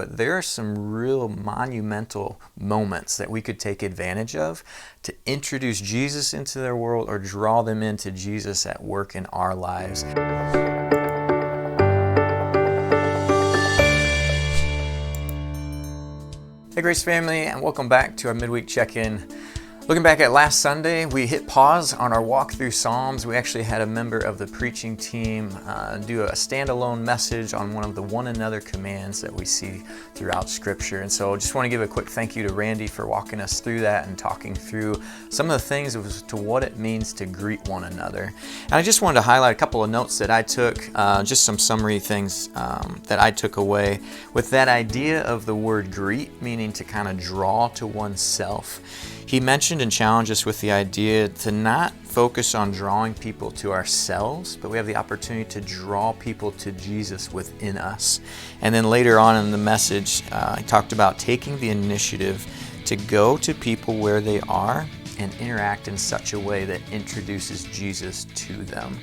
But there are some real monumental moments that we could take advantage of to introduce Jesus into their world or draw them into Jesus at work in our lives. Hey Grace family, and welcome back to our midweek check-in. Looking back at last Sunday, we hit pause on our walk through Psalms. We actually had a member of the preaching team do a standalone message on one of the one another commands that we see throughout Scripture. And so I just want to give a quick thank you to Randy for walking us through that and talking through some of the things as to what it means to greet one another. And I just wanted to highlight a couple of notes that I took, just some summary things that I took away with that idea of the word greet, meaning to kind of draw to oneself. He mentioned and challenged us with the idea to not focus on drawing people to ourselves, but we have the opportunity to draw people to Jesus within us. And then later on in the message, he talked about taking the initiative to go to people where they are and interact in such a way that introduces Jesus to them.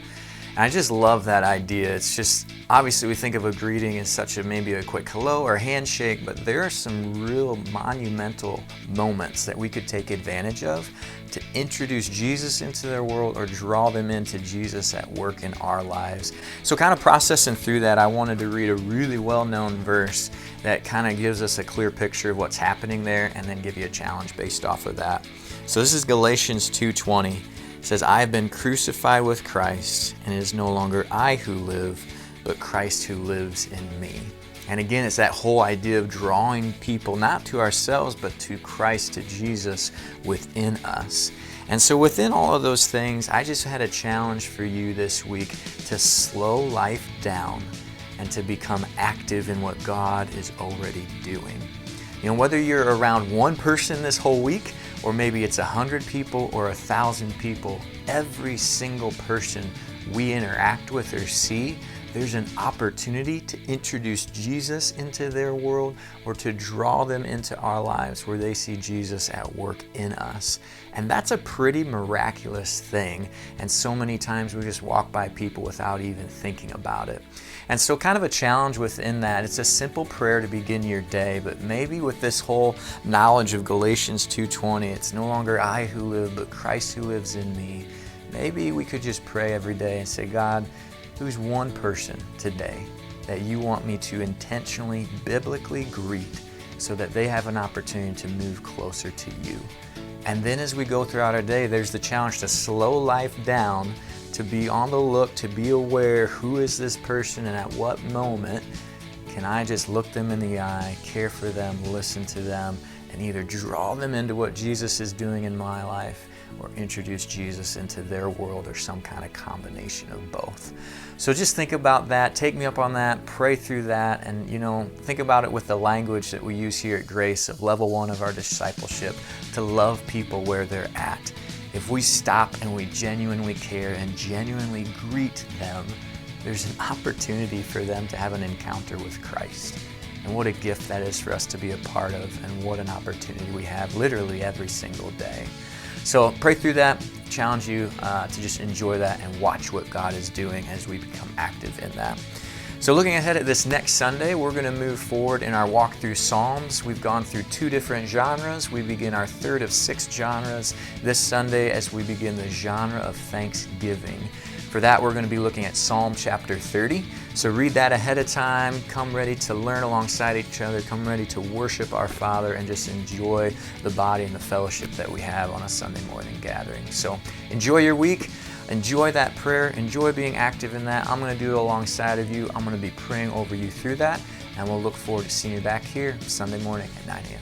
And I just love that idea. It's just, obviously we think of a greeting as such a maybe a quick hello or handshake, but there are some real monumental moments that we could take advantage of to introduce Jesus into their world or draw them into Jesus at work in our lives. So kind of processing through that, I wanted to read a really well-known verse that kind of gives us a clear picture of what's happening there and then give you a challenge based off of that. So this is Galatians 2:20. It says, I have been crucified with Christ, and it is no longer I who live, but Christ who lives in me. And again, it's that whole idea of drawing people not to ourselves, but to Christ, to Jesus within us. And so within all of those things, I just had a challenge for you this week to slow life down and to become active in what God is already doing. You know, whether you're around one person this whole week, or maybe it's 100 people or 1,000 people, every single person we interact with or see, there's an opportunity to introduce Jesus into their world or to draw them into our lives where they see Jesus at work in us. And that's a pretty miraculous thing. And so many times we just walk by people without even thinking about it. And so kind of a challenge within that, it's a simple prayer to begin your day, but maybe with this whole knowledge of Galatians 2:20, it's no longer I who live, but Christ who lives in me. Maybe we could just pray every day and say, God, who's one person today that you want me to intentionally, biblically greet so that they have an opportunity to move closer to you? And then as we go throughout our day, there's the challenge to slow life down, to be on the look, to be aware, who is this person and at what moment can I just look them in the eye, care for them, listen to them, and either draw them into what Jesus is doing in my life or introduce Jesus into their world or some kind of combination of both. So just think about that, take me up on that, pray through that, and think about it with the language that we use here at Grace of level 1 of our discipleship, to love people where they're at. If we stop and we genuinely care and genuinely greet them, there's an opportunity for them to have an encounter with Christ. And what a gift that is for us to be a part of, and what an opportunity we have literally every single day. So pray through that, challenge you to just enjoy that and watch what God is doing as we become active in that. So looking ahead at this next Sunday, we're going to move forward in our walk through Psalms. We've gone through 2 different genres. We begin our 3rd of 6 genres this Sunday as we begin the genre of thanksgiving. For that, we're going to be looking at Psalm chapter 30. So read that ahead of time. Come ready to learn alongside each other. Come ready to worship our Father and just enjoy the body and the fellowship that we have on a Sunday morning gathering. So enjoy your week. Enjoy that prayer. Enjoy being active in that. I'm going to do it alongside of you. I'm going to be praying over you through that. And we'll look forward to seeing you back here Sunday morning at 9 a.m.